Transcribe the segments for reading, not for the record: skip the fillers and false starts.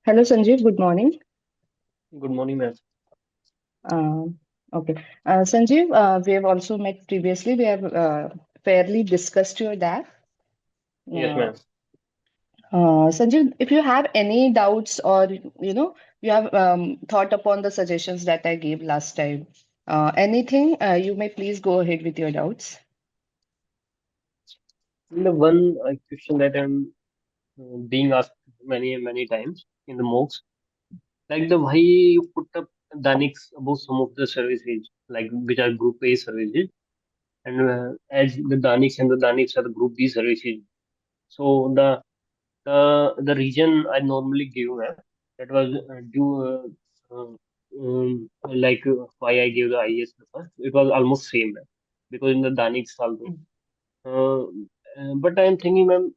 Hello, Sanjeev. Good morning. Good morning, ma'am. Uh, okay. Sanjeev, we have also met previously. We have fairly discussed your DAF. Yes, Uh, ma'am. Sanjeev, if you have any doubts or you have thought upon the suggestions that I gave last time, anything, you may please go ahead with your doubts. The one question that I'm being asked many times in the mocks, like the why you put up Danix above some of the services, like which are Group A services, and as the Danix and the Danix are the Group B services. So the reason I normally give, ma'am, that was why I gave the IAS the first. It was almost same, ma'am, because in the Danix also. Mm. Uh, but I'm thinking, ma'am,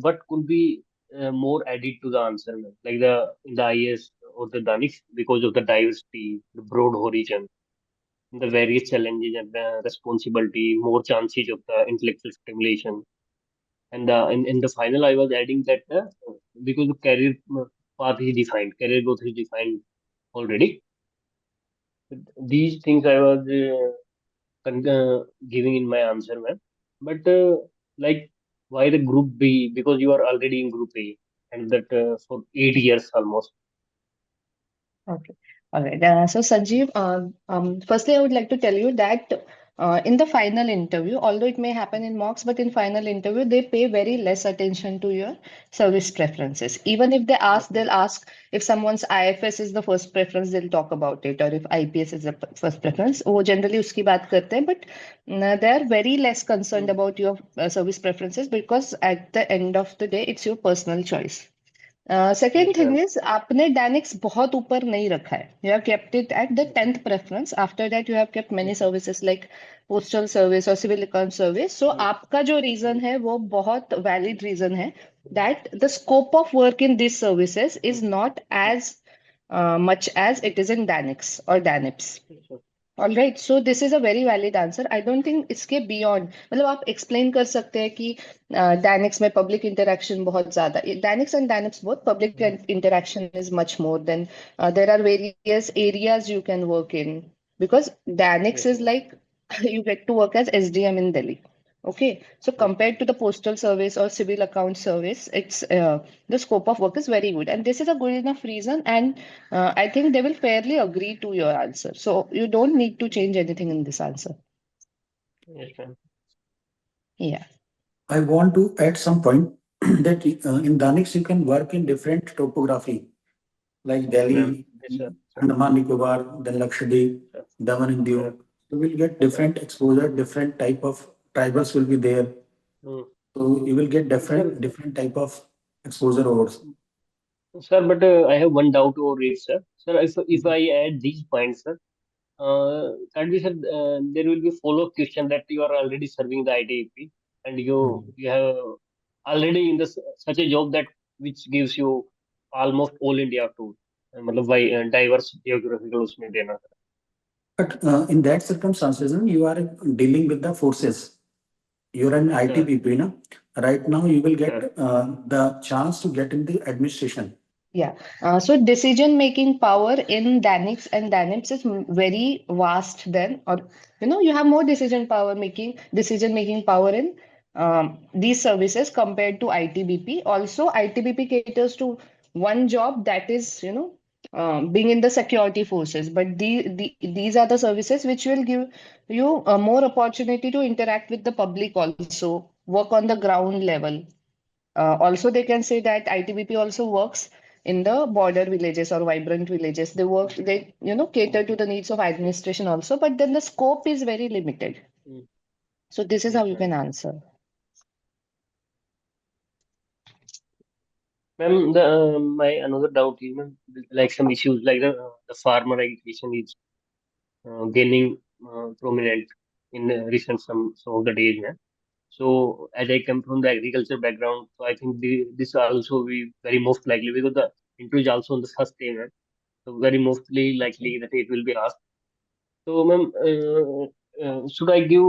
what could be more added to the answer, ma'am? Like the IS or the Danish, because of the diversity, the broad horizon, the various challenges and the responsibility, more chances of the intellectual stimulation. And in the final, I was adding that because the career path is defined, career growth is defined already. These things I was giving in my answer, ma'am. But like, why the group B? Because you are already in group A, and that for 8 years almost. Okay. All right. So, Sanjeev, firstly, I would like to tell you that in the final interview, although it may happen in mocks, but in final interview, they pay very less attention to your service preferences. Even if they ask, Okay. they'll ask if someone's IFS is the first preference, they'll talk about it, or if IPS is the first preference. वो generally उसकी बात करते हैं, but they are very less concerned Mm. about your service preferences because at the end of the day, it's your personal choice. Second Yes, thing ma'am. is आपने Danix बहुत ऊपर नहीं रखा है. You have kept it at the 10th preference. After that, you have kept many Okay. services like postal service or civil account service. So Mm. आपका जो reason Mm. है वो बहुत valid reason है that the scope of work in these services is Mm. not as much as it is in Danix or Danips. Yes, sir. All right, so this is a very valid answer. I don't think इसके beyond मतलब आप explain कर सकते हैं कि Dynix में public interaction बहुत ज़्यादा Dynix and Dynix both public Mm. interaction is much more than there are various areas you can work in because Dynix Yes, is ma'am. like you get to work as SDM in Delhi. Okay, so Yes. compared to the postal service or civil account service, it's the scope of work is very good, and this is a good enough reason. And I think they will fairly agree to your answer. So you don't need to change anything in this answer. Yes, ma'am. Yeah. I want to add some point that in Danix you can work in different topography like Yes, ma'am. Delhi, Yes, sir. Sir. Andaman Nicobar, then Lakshadweep, Sir. Daman and Sir. Diu. So we'll get Sir. different exposure, different type of tribals will be there. Mm. So you will get Sir. different type of exposure overs. Sir, but I have one doubt over it, sir. Sir, if I add these points, sir, can we, sir, there will be follow-up question that you are already serving the ITEP and Mhm. you have already in this such a job that which gives you almost all India tour, मतलब by diverse geographical उसमें देना. But in that circumstances, you are dealing with the forces. You're an Sir, ITBP, na? Right now you will get sir, the chance to get in the administration. Yeah. So decision making power in Danix and Danips is very vast then, or you have more decision making power in these services compared to ITBP. Also, ITBP caters to one job that is, being in the security forces. But these are the services which will give you more opportunity to interact with the public also, work on the ground level. Also, they can say that ITBP also works in the border villages or vibrant villages. They cater to the needs of administration also, but then the scope is very limited. mm, So this is how yes, you ma'am. can answer. Ma'am, my another doubt is, ma'am, like some issues like the farmer education is gaining prominent in recent some of the days, ma'am. So as I come from the agriculture background, so I think this also be very most likely because the interview is also on the first day, ma'am. So very mostly likely that it will be asked. So, ma'am, should I give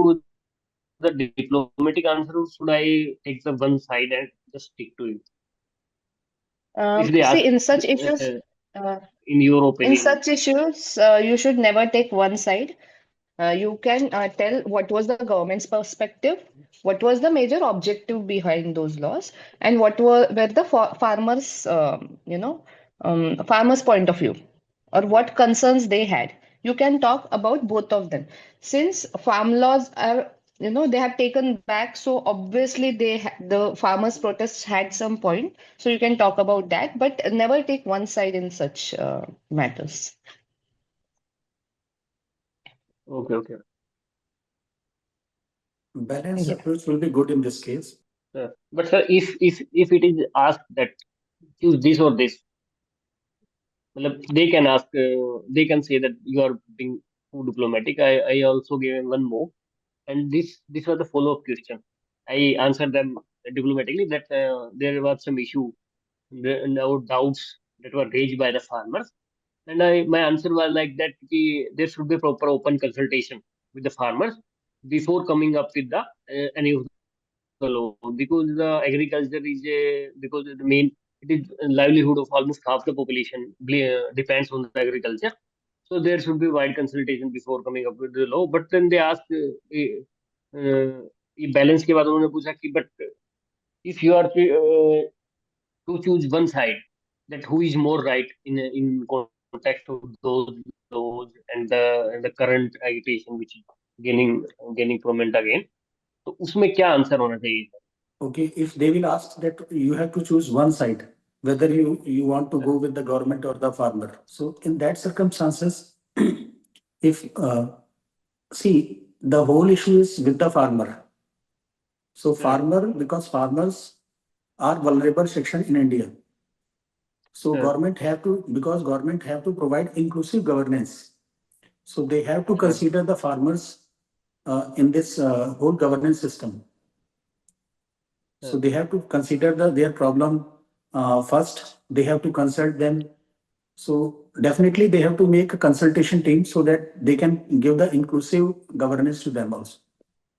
the diplomatic answer or should I take the one side and just stick to it? If they See, ask, in such issues, uh, uh, in your in opinion, such issues, you should never take one side. You can tell what was the government's perspective, what was the major objective behind those laws, and were the farmers, farmers' point of view, or what concerns they had. You can talk about both of them. Since farm laws are, they have taken back, so obviously the farmers' protests had some point. So you can talk about that, but never take one side in such matters. okay, okay. Balanced Yeah. approach will be good in this case. But sir, if it is asked that choose this or this, matlab, they can ask, they can say that you are being too diplomatic. I also gave him one more, and this was the follow-up question. I answered them diplomatically that there was some issue, no doubts that were raised by the farmers, and my answer was like that there should be proper open consultation with the farmers before coming up with the any of the law, because the agriculture is because the main, it is a livelihood of almost half the population depends on the agriculture. So there should be wide consultation before coming up with the law. But then they asked ये balance के बाद उन्होंने पूछा कि but if you are to choose one side, that who is more right in context of those laws and the current agitation which is gaining gaining prominent again, तो उसमें क्या answer होना चाहिए? Okay, if they will ask that you have to choose one side, whether you want to go with the government or the farmer. So in that circumstances, if see the whole issue is with the farmer. So farmer, because farmers are vulnerable section in India. So government have to, because government have to provide inclusive governance. So they have to consider the farmers in this whole governance system. So they have to consider their problem first. They have to consult them. So definitely they have to make a consultation team so that they can give the inclusive governance to them also.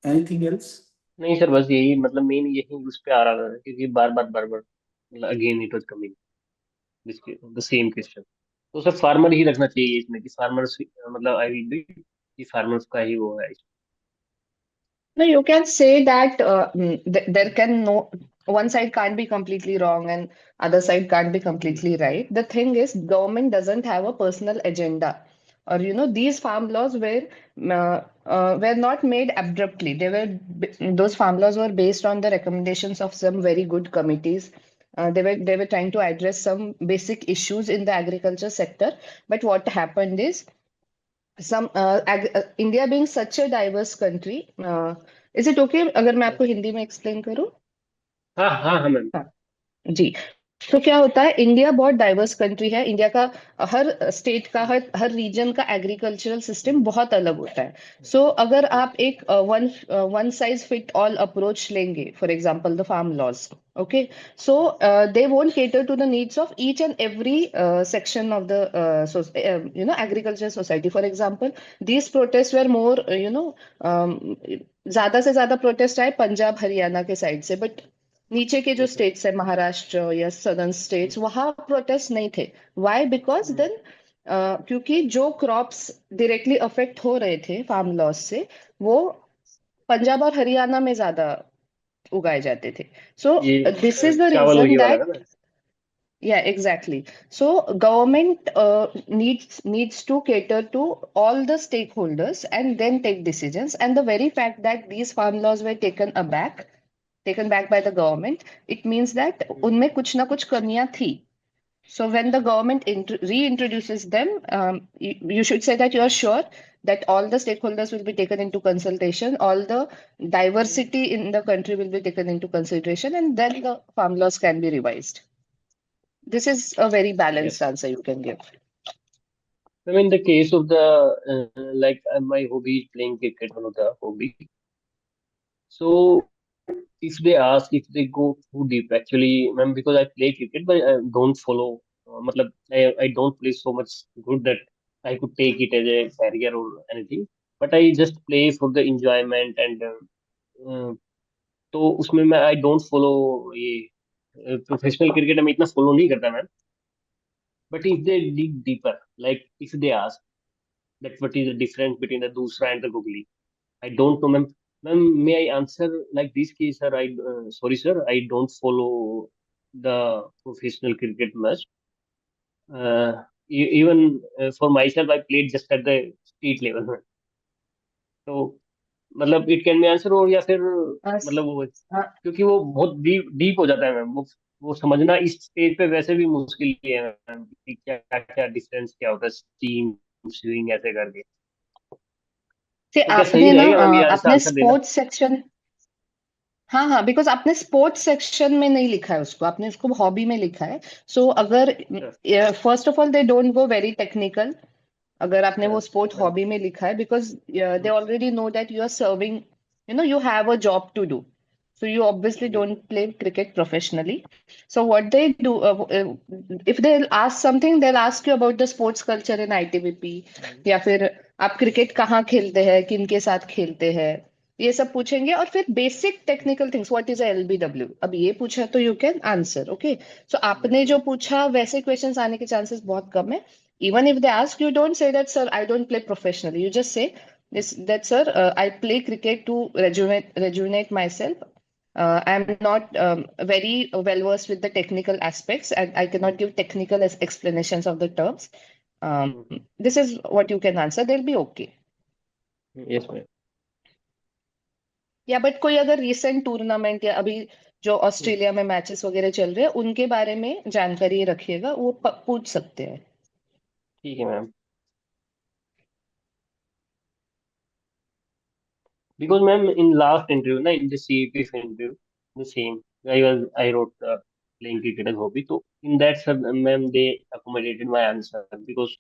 Anything else? नहीं sir, बस यही मतलब main यही उस पे आ रहा था क्योंकि बार बार मतलब again it was coming this the same question. तो सर फार्मर ही रखना चाहिए इसमें कि फार्मर्स, मतलब आई एग्री कि फार्मर्स का ही वो है। No, you can say that there can no one side can't be completely wrong and other side can't be completely right. The thing is, government doesn't have a personal agenda, or these farm laws were not made abruptly. Those farm laws were based on the recommendations of some very good committees. They were trying to address some basic issues in the agriculture sector. But what happened is India being such a diverse country, is it okay अगर मैं आपको हिंदी में explain करूँ? हाँ हाँ हाँ ma'am. हाँ जी। तो क्या होता है, इंडिया बहुत डाइवर्स कंट्री है। इंडिया का हर स्टेट का हर रीजन का एग्रीकल्चरल सिस्टम बहुत अलग होता है। सो अगर आप एक one size fit all approach लेंगे, for example the farm laws, okay, so they won't cater to the needs of each and every section of the agriculture society. For example, these protests were more ज्यादा से ज्यादा protest आए पंजाब हरियाणा के side से, but नीचे के जो states है महाराष्ट्र या सदर्न स्टेट्स, वहां प्रोटेस्ट नहीं थे। व्हाई? बिकॉज देन क्योंकि जो क्रॉप्स डायरेक्टली अफेक्ट हो रहे थे फार्म लॉस से, वो पंजाब और हरियाणा में ज्यादा उगाए जाते थे। सो ये दिस इज द चावल रीजन वही वाला दैट, ना। yeah, exactly. So government needs to cater to all the stakeholders and then take decisions. And the very fact that these farm laws were taken back by the government, it means that उनमें कुछ ना कुछ कमियां थी. So when the government reintroduces them, you should say that you are sure that all the stakeholders will be taken into consultation, all the diversity in the country will be taken into consideration, and then the farm laws can be revised. This is a very balanced Yes. answer you can give. I mean, the case of the like my hobby is playing cricket, one of the hobby. So if they ask, if they go too deep, actually, ma'am, because I play cricket, but I don't follow. मतलब I don't play so much good that I could take it as a career or anything. But I just play for the enjoyment and तो उसमें मैं I don't follow ये professional cricket में इतना follow नहीं करता ma'am, but if they dig deeper, like if they ask that what is the difference between the दूसरा and the googly, I don't know ma'am. Ma'am, may I answer like this case, sir? Sorry sir, I don't follow the professional cricket much. Even for myself, I played just at the state level. तो मतलब it can be answer, और या फिर मतलब वो, Uh, क्योंकि वो बहुत डीप डीप हो जाता है मैम, वो समझना इस स्टेज पे वैसे भी मुश्किल ही है मैम, कि क्या क्या डिफरेंस क्या होता है स्टीम स्विंग ऐसे करके। see, तो क्या सही आपने ना रहेगा मैम ये ऐसा अपने आंसर देना? स्पोर्ट्स सेक्शन, हाँ हाँ, बिकॉज आपने स्पोर्ट्स सेक्शन में नहीं लिखा है उसको, आपने उसको हॉबी में लिखा है। सो अगर first of all they don't go very technical, अगर आपने वो स्पोर्ट हॉबी में लिखा है, because they already know that you are serving, you have a job to do, so you obviously don't play cricket professionally. So what they do, if they'll ask something, they'll ask you about the sports culture in ITBP, या फिर आप cricket कहाँ खेलते हैं, किन के साथ खेलते हैं, ये सब पूछेंगे। और फिर basic technical things, what is LBW, अब ये पूछा तो यू कैन आंसर, ओके। सो आपने जो पूछा वैसे क्वेश्चंस आने के चांसेस बहुत कम है। Even if they ask, you don't say that, sir, I don't play professionally. You just say this, that, sir, I play cricket to rejuvenate myself. I'm not very well versed with the technical aspects, and I cannot give technical explanations of the terms. This is what you can answer. They'll be okay. Yes ma'am. या but कोई अगर recent tournament या अभी जो Australia में matches वगैरह चल रहे हैं उनके बारे में जानकारी रखिएगा, वो पूछ सकते हैं। ठीक है ma'am. Because ma'am, in last interview, na, in the CEP interview, the same. I wrote playing cricket as hobby. So in that, sir, ma'am, they accommodated my answer because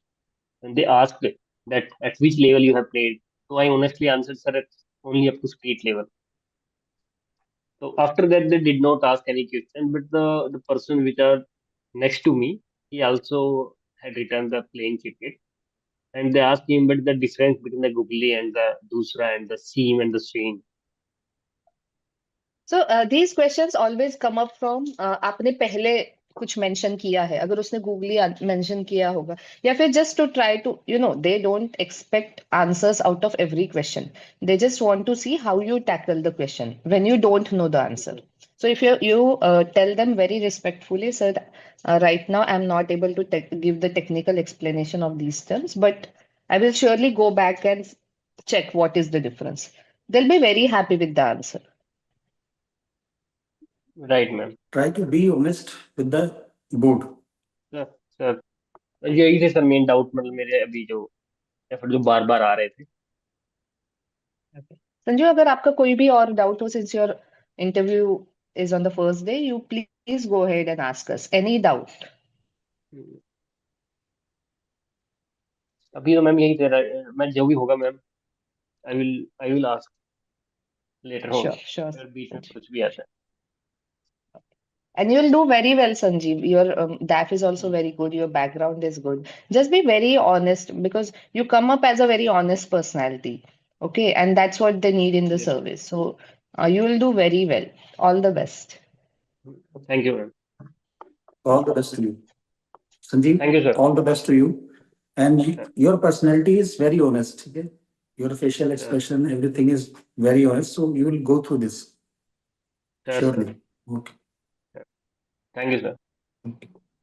they asked that at which level you have played. So I honestly answered, sir, at only up to state level. So after that, they did not ask any question. But the person which are next to me, he also had written the playing cricket. And they asked him, but the difference between the googly and the dusra and the seam and the swing. So these questions always come up from आपने पहले कुछ mention किया है, अगर उसने googly mention किया होगा, या फिर just to try to they don't expect answers out of every question, they just want to see how you tackle the question when you don't know the answer. So if you tell them very respectfully, sir, right now I'm not able to give the technical explanation of these terms, but I will surely go back and check what is the difference. They'll be very happy with the answer. Right, ma'am. Try to be honest with the board. Sir sir यही थे sir main doubt, मतलब मेरे अभी जो या फिर जो बार बार आ रहे थे। Okay. संजू, अगर आपका कोई भी और डाउट हो, since your interview is on the first day, you please go ahead and ask us any doubt. अभी तो मैम यही थे, मैं जो भी होगा ma'am, I will ask later on, Sure, अगर बीच में Sanjeev. कुछ भी आता And you'll do very well, Sanjeev. Your DAF is also है। very good. Your background is good. Just be very honest, because you come up as a very honest personality. Okay, and that's what they need in the yes service. So you will do very well. All the best. Ma'am, thank you ma'am. All the best to you. Sanjeev, thank you sir. all the best to you. And your personality is very honest. Okay? Your facial sir expression, everything is very honest. So you will go through this. Sir Surely. Okay. Thank you sir. Okay.